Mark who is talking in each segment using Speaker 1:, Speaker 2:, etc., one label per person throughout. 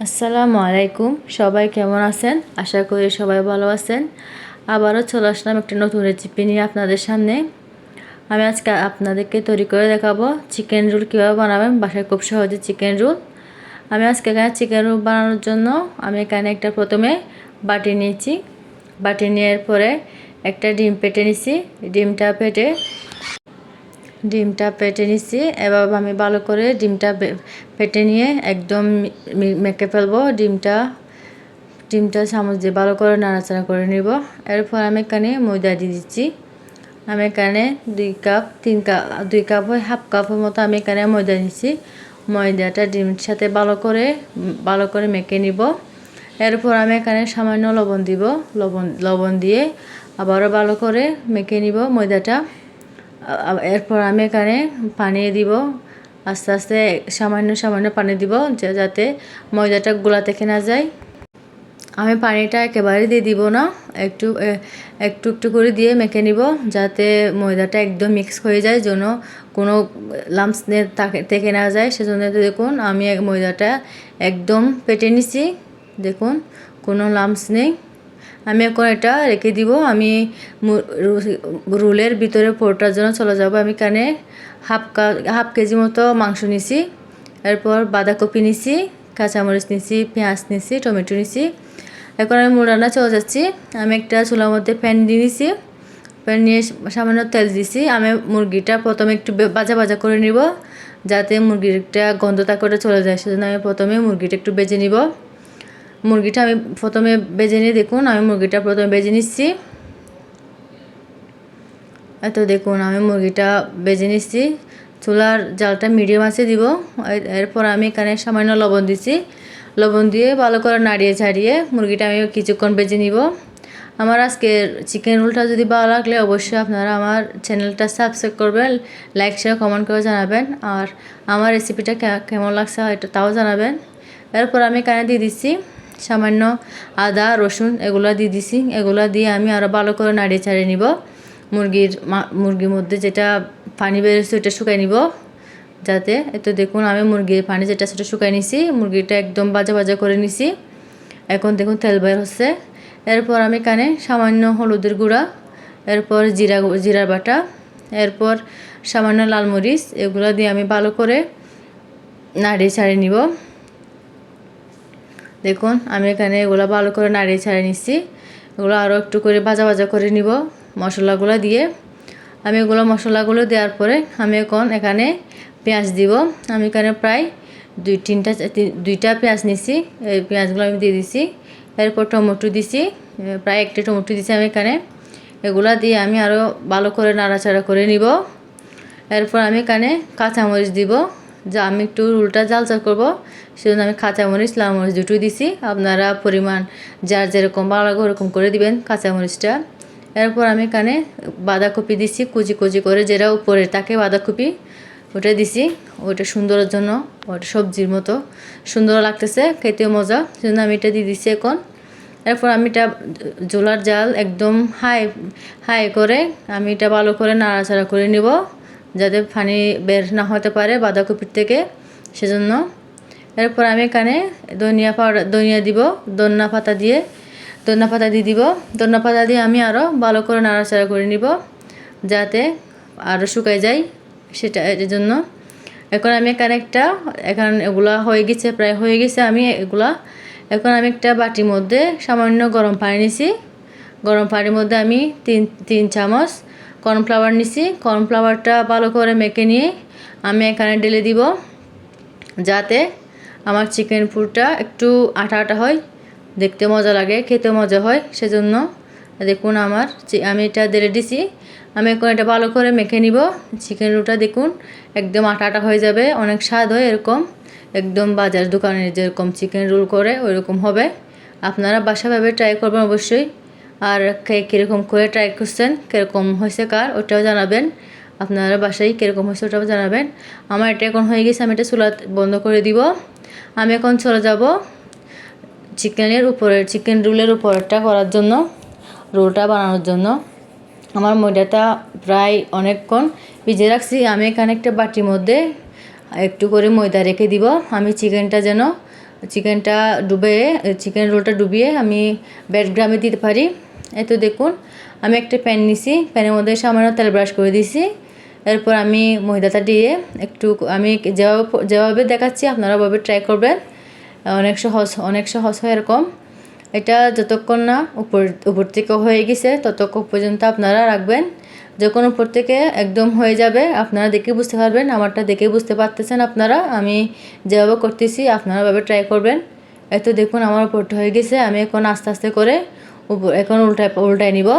Speaker 1: আসসালামু আলাইকুম। সবাই কেমন আছেন? আশা করি সবাই ভালো আছেন। আবারও চলে আসলাম একটা নতুন রেসিপি নিয়ে আপনাদের সামনে। আমি আজকে আপনাদেরকে তৈরি করে দেখাবো চিকেন রোল কীভাবে বানাবেন বাসায় খুব সহজে চিকেন রোল। আমি আজকে এখানে চিকেন রোল বানানোর জন্য আমি এখানে একটা প্রথমে বাটি নিয়েছি। বাটি নেওয়ার পরে একটা ডিম পেটে নিছি। ডিমটা পেটে নিছি। এবার আমি ভালো করে ডিমটা পেটে নিয়ে একদম মেখে ফেলবো। ডিমটা চামচ দিয়ে ভালো করে নাড়াচাড়া করে নিব। এরপর আমি এখানে ময়দা দিয়ে দিচ্ছি। আমি এখানে 2 কাপ হয়, হাফ কাপের মতো আমি এখানে ময়দা নিচ্ছি। ময়দাটা ডিমের সাথে ভালো করে মেখে নিব। এরপর আমি এখানে সামান্য লবণ দিব। লবণ দিয়ে আবারও ভালো করে মেখে নিব ময়দাটা। এরপর আমি এখানে পানি দিব। আস্তে আস্তে সামান্য পানি দিব যাতে ময়দাটা গোলা থেকে না যায়। আমি পানিটা একেবারে দিয়ে দিব না, একটু একটু করে দিয়ে মেখে নিব যাতে ময়দাটা একদম মিক্স হয়ে যায়, যেন কোনো লাম্পস থেকে না যায়। সেজন্য দেখুন আমি ময়দাটা একদম পেটে নিছি। দেখুন কোনো লাম্পস নেই। আমি এখন এটা রেখে দিব। আমি রোলের ভিতরে পোরটার জন্য চলে যাব। আমি এখানে হাফ কেজি মতো মাংস নিছি। এরপর বাঁধাকপি নিছি, কাঁচামরিচ নিছি, পেঁয়াজ নিছি, টমেটো নিছি। এখন আমি মূল রান্না চলে যাচ্ছি। আমি একটা চুলার মধ্যে প্যান দিয়ে নিছি। প্যান নিয়ে সামান্য তেল দিছি। আমি মুরগিটা প্রথমে একটু ভাজা করে নিব যাতে মুরগিটা গন্ধটা করে চলে যায়। সেজন্য আমি প্রথমে মুরগিটা একটু বেজে নিব। মুরগিটা আমি প্রথমে বেজে নিয়ে দেখুন আমি মুরগিটা প্রথমে বেজে নিচ্ছি। দেখুন আমি মুরগিটা বেজে নিচ্ছি। চুলার জালটা মিডিয়াম আছে দিব। এরপর আমি এখানে সামান্য লবণ দিচ্ছি। লবণ দিয়ে ভালো করে নাড়িয়ে ছাড়িয়ে মুরগিটা আমি কিছুক্ষণ বেজে নিব। আমার আজকের চিকেন রোলটা যদি ভালো লাগলে অবশ্যই আপনারা আমার চ্যানেলটা সাবস্ক্রাইব করবেন, লাইক শেয়ার কমেন্ট করে জানাবেন। আর আমার রেসিপিটা কেমন লাগছে এটা তাও জানাবেন। এরপর আমি এখানে দিয়ে দিচ্ছি সামান্য আদা রসুন, এগুলো দিয়ে দিছি। এগুলো দিয়ে আমি আরও ভালো করে নাড়িয়ে ছাড়িয়ে নিব। মুরগির মধ্যে যেটা পানি বেরোচ্ছে ওটা শুকাই নিব যাতে। দেখুন আমি মুরগির পানি যেটা সেটা শুকাই নিছি। মুরগিটা একদম ভাজা করে নিছি। এখন দেখুন তেল বের হচ্ছে। এরপর আমি এখানে সামান্য হলুদের গুঁড়া, এরপর জিরার বাটা, এরপর সামান্য লাল মরিচ, এগুলো দিয়ে আমি ভালো করে নাড়িয়ে ছাড়িয়ে নিব। দেখুন আমি এখানে এগুলো ভালো করে নাড়িয়ে ছাড়িয়ে নিচ্ছি। এগুলো আরও একটু করে ভাজা করে নিব মশলাগুলো দিয়ে। আমি এগুলো মশলাগুলো দেওয়ার পরে আমি এখন এখানে পেঁয়াজ দিব। আমি এখানে প্রায় দুইটা পেঁয়াজ নিছি। এই পেঁয়াজগুলো আমি দিয়ে দিছি। এরপর টমেটো দিছি, প্রায় একটা টমেটো দিছি আমি এখানে। এগুলো দিয়ে আমি আরও ভালো করে নাড়াচাড়া করে নিব। এরপর আমি এখানে কাঁচামরিচ দিব। যা আমি একটু রোলটা জালচাল করবো সেজন্য আমি কাঁচামরিচ লাল মরিচ দুটোই দিছি। আপনারা পরিমাণ যার যেরকম ভালো লাগে ওরকম করে দিবেন কাঁচামরিচটা। এরপর আমি এখানে বাঁধাকপি দিছি কুচি করে, যেটা উপরে থাকে বাঁধাকপি ওটা দিছি। ওইটা সুন্দরের জন্য, ওটা সবজির মতো সুন্দর লাগতেছে, খেতেও মজা, সেজন্য আমি এটা দিয়ে দিছি এখন। এরপর আমি এটা চুলার জাল একদম হাই করে আমি এটা ভালো করে নাড়াচাড়া করে নিব যাতে পানি বের না হতে পারে বাঁধাকপির থেকে, সেজন্য। এরপর আমি এখানে ধনিয়া দিব। ধনিয়া পাতা দিয়ে দিব। ধনিয়া পাতা দিয়ে আমি আরও ভালো করে নাড়াচাড়া করে নিব যাতে আরও শুকায় যায়, সেটা এর জন্য। এখন আমি এখানে এগুলা হয়ে গেছে, প্রায় হয়ে গেছে। এখন আমি একটা বাটির মধ্যে সামান্য গরম পানি নিছি। গরম পানির মধ্যে আমি তিন চামচ কর্নফ্লাওয়ার নিছি। কর্নফ্লাওয়ারটা ভালো করে মেখে নিয়ে আমি এখানে ঢেলে দিব যাতে আমার চিকেন পুরটা একটু আটা হয়, দেখতে মজা লাগে, খেতে মজা হয়, সেজন্য। দেখুন আমি এটা ঢেলে দিছি। আমি এখন এটা ভালো করে মেখে নিব। চিকেন রোলটা দেখুন একদম আটা হয়ে যাবে, অনেক স্বাদ হয় এরকম। একদম বাজার দোকানে যেরকম চিকেন রোল করে ওইরকম হবে। আপনারা বাসাভাবে ট্রাই করবেন অবশ্যই। আর কীরকম করে ট্রাই করছেন, কীরকম হয়েছে ওটাও জানাবেন। আপনারা বাসায় কীরকম হয়েছে ওটাও জানাবেন। আমার এটা এখন হয়ে গেছে, আমি এটা চুলা বন্ধ করে দিব। আমি এখন চলে যাব চিকেন রোলের উপরেরটা করার জন্য, রোলটা বানানোর জন্য। আমার ময়দাটা প্রায় অনেকক্ষণ ভিজে রাখছি। আমি এখানে একটা বাটির মধ্যে একটু করে ময়দা রেখে দিব। আমি চিকেনটা যেন চিকেনটা চিকেন রোলটা ডুবিয়ে আমি ব্রেডক্রামে দিতে পারি। এই তো দেখুন আমি একটা প্যান নিছি, প্যানের মধ্যে সামান্য তেল ব্রাশ করে দিছি। এরপর আমি ময়দাটা দিয়ে একটু আমি যেভাবে দেখাচ্ছি আপনারা ওভাবে ট্রাই করবেন। অনেক সহজ হয় এরকম। এটা যতক্ষণ না উপর থেকে হয়ে গেছে ততক্ষণ পর্যন্ত আপনারা রাখবেন। যখন উপর থেকে একদম হয়ে যাবে আপনারা দেখে বুঝতে পারবেন। আমারটা দেখে বুঝতে পারতেছেন আপনারা, আমি যেভাবে করতেছি আপনারা ওভাবে ট্রাই করবেন। এই তো দেখুন আমার উপরটা হয়ে গেছে। আমি এখন আস্তে আস্তে করে এখন উল্টায় নিব।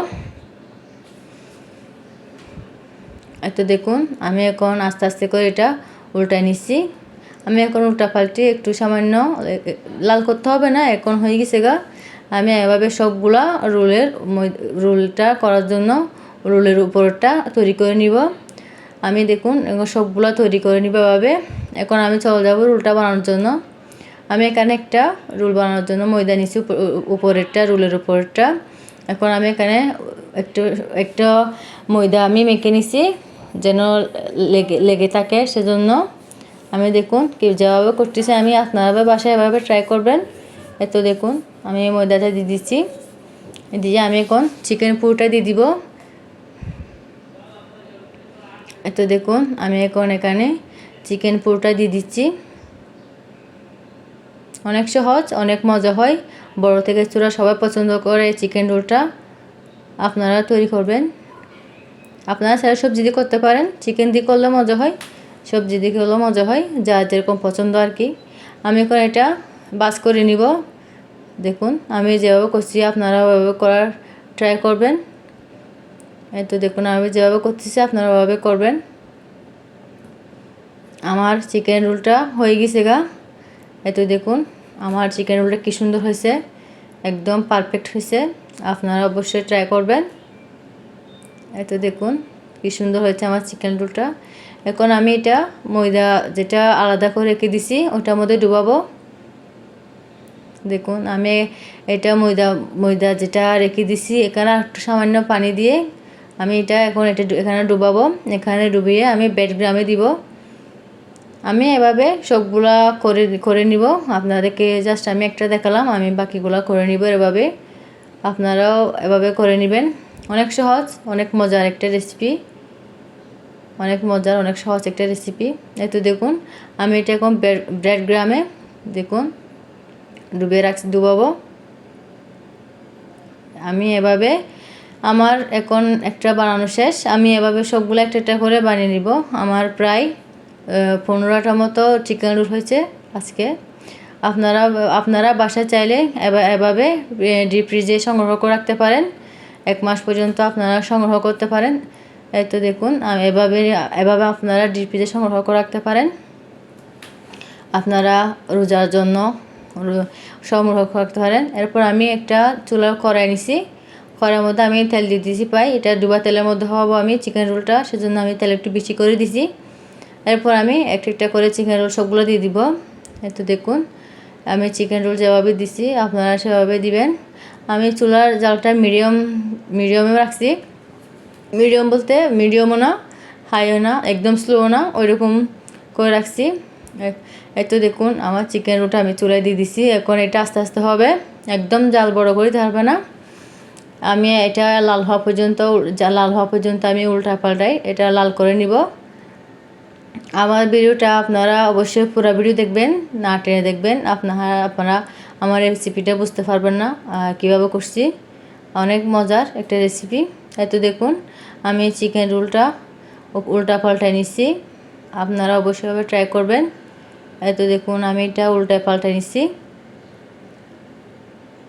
Speaker 1: এই তো দেখুন আমি এখন আস্তে আস্তে করে এটা উল্টায় নিচ্ছি। আমি এখন উল্টা পাল্টি একটু সামান্য লাল করতে হবে না, এখন হয়ে গেছে গা। আমি এভাবে সবগুলা রোলটা করার জন্য রোলের উপরটা তৈরি করে নিব। আমি দেখুন সবগুলা তৈরি করে নিব এভাবে। এখন আমি চলে যাব রোলটা বানানোর জন্য। আমি এখানে একটা রোল বানানোর জন্য ময়দা নিচ্ছি, উপরেরটা রোলের উপরেরটা। এখন আমি এখানে একটা ময়দা আমি মেখে নিছি যেন লেগে থাকে, সেজন্য আমি দেখুন যেভাবে করতেছি আমি আপনারা বাসায় এভাবে ট্রাই করবেন। এত দেখুন আমি ময়দাটা দিয়ে দিচ্ছি, দিয়ে আমি এখন চিকেন পুরোটা দিয়ে দিব। এত দেখুন আমি এখন এখানে চিকেন পুরোটা দিয়ে দিচ্ছি। অনেক সহজ, অনেক মজা হয়। বড় থেকে ছোট সবাই পছন্দ করে চিকেন রোলটা। আপনারা তৈরি করবেন। আপনারা সারা সবজি দিয়ে করতে পারেন, চিকেন দিয়ে করলে মজা হয়, সবজি দিয়ে করলেও মজা হয়, যা যেরকম পছন্দ আর কি। আমি এখন এটা বাস করে নিব। দেখুন আমি যেভাবে করছি আপনারা ওভাবে করার ট্রাই করবেন। এই তো দেখুন আমি যেভাবে করতেছি আপনারা ওভাবে করবেন। আমার চিকেন রোলটা হয়ে গেছে গা। এই তো দেখুন আমার চিকেন রোলটা কী সুন্দর হয়েছে, একদম পারফেক্ট হয়েছে। আপনারা অবশ্যই ট্রাই করবেন। এই তো দেখুন কী সুন্দর হয়েছে আমার চিকেন রোলটা। এখন আমি এটা ময়দা যেটা আলাদা করে রেখে দিছি ওটার মধ্যে ডুবাবো। দেখুন আমি এটা ময়দা যেটা রেখে দিছি এখানে একটু সামান্য পানি দিয়ে আমি এটা এখানে ডুবাবো। এখানে ডুবিয়ে আমি ব্রেডক্রামে দিব। আমি এভাবে সবগুলা করে নিব। আপনাদেরকে জাস্ট আমি একটা দেখালাম, আমি বাকিগুলা করে নিব এভাবে। আপনারাও এভাবে করে নেবেন। অনেক সহজ, অনেক মজার একটা রেসিপি, অনেক সহজ একটা রেসিপি। এই তো দেখুন আমি এটা এখন ব্রেডক্রামে দেখুন ডুবাবো। আমি এভাবে আমার এখন একটা বানানো শেষ। আমি এভাবে সবগুলো একটা একটা করে বানিয়ে নিব। আমার প্রায় 15টা মতো চিকেন রোল হয়েছে আজকে। আপনারা বাসায় চাইলে এভাবে ডিপ ফ্রিজে সংগ্রহ করে রাখতে পারেন। 1 মাস পর্যন্ত আপনারা সংগ্রহ করতে পারেন। এই তো দেখুন এভাবে আপনারা ডিপ ফ্রিজে সংগ্রহ করে রাখতে পারেন। আপনারা রোজার জন্য সংগ্রহ করতে পারেন। এরপর আমি একটা চুলার কড়াই নিছি, কড়াইয়ের মধ্যে আমি তেল দিয়ে দিয়েছি এটা ডুবা তেলের মধ্যে হবো আমি চিকেন রোলটা, সেজন্য আমি তেল একটু বেশি করে দিছি। এরপর আমি একটা একটা করে চিকেন রোল সবগুলো দিয়ে দিব। এই তো দেখুন আমি চিকেন রোল যেভাবে দিছি আপনারা সেভাবে দিবেন। আমি চুলার জালটা মিডিয়ামে রাখছি। মিডিয়াম বলতে মিডিয়ামও না, হাইও না, একদম স্লো না, ওইরকম করে রাখছি। এই তো দেখুন আমার চিকেন রোলটা আমি চুলায় দিয়ে দিছি। এখন এটা আস্তে আস্তে হবে, একদম জাল বড় করে ধরবে না। আমি এটা লাল হওয়া পর্যন্ত আমি উল্টা পাল্টাই এটা লাল করে নিব। আমার ভিডিওটা আপনারা অবশ্যই পুরো ভিডিও দেখবেন, না টেনে দেখবেন। আপনারা আমার রেসিপিটা বুঝতে পারবেন না কীভাবে করছি। অনেক মজার একটা রেসিপি। এই তো দেখুন আমি চিকেন রোলটা উল্টা পাল্টায় নিচ্ছি। আপনারা অবশ্যই ট্রাই করবেন। এই তো দেখুন আমি এটা উল্টায় পাল্টায় নিচ্ছি।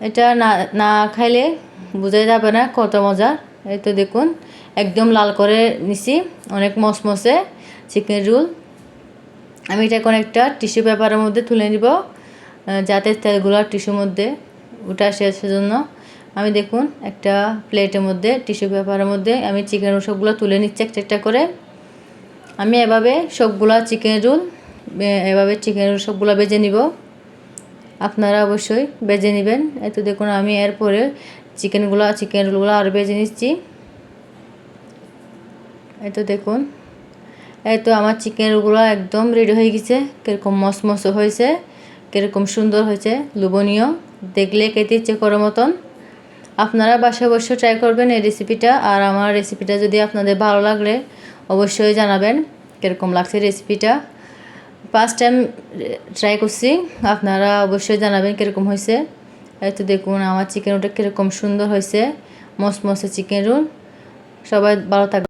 Speaker 1: এটা না খাইলে বোঝা যাবে না কত মজার। এই তো দেখুন একদম লাল করে নিছি, অনেক মসমসে চিকেন রোল। আমি এটা এখন একটা টিস্যু পেপারের মধ্যে তুলে নিব, যাতে তেলগুলো টিস্যুর মধ্যে উঠে আসে। সেজন্য আমি দেখুন একটা প্লেটের মধ্যে টিস্যু পেপারের মধ্যে আমি চিকেন রোল সবগুলো তুলে নিচ্ছি একটা একটা করে। আমি এভাবে সবগুলা চিকেন রোল সবগুলো বেজে নিব। আপনারা অবশ্যই বেজে নেবেন। এই তো দেখুন আমি এরপরে চিকেন রোলগুলো আর বেজে নিচ্ছি। এই তো দেখুন এই তো আমার চিকেন রোলগুলো একদম রেডি হয়ে গেছে, কীরকম মসমস হয়েছে, কীরকম সুন্দর হয়েছে, লোভনীয়, দেখলে খেতে ইচ্ছে করার মতন। আপনারা বাসায় অবশ্যই ট্রাই করবেন এই রেসিপিটা। আর আমার রেসিপিটা যদি আপনাদের ভালো লাগলে অবশ্যই জানাবেন কীরকম লাগছে রেসিপিটা। ফার্স্ট টাইম ট্রাই করছি, আপনারা অবশ্যই জানাবেন কীরকম হয়েছে। এই তো দেখুন আমার চিকেন রোলটা কীরকম সুন্দর হয়েছে, মসমসে চিকেন রোল। সবাই ভালো থাকবে।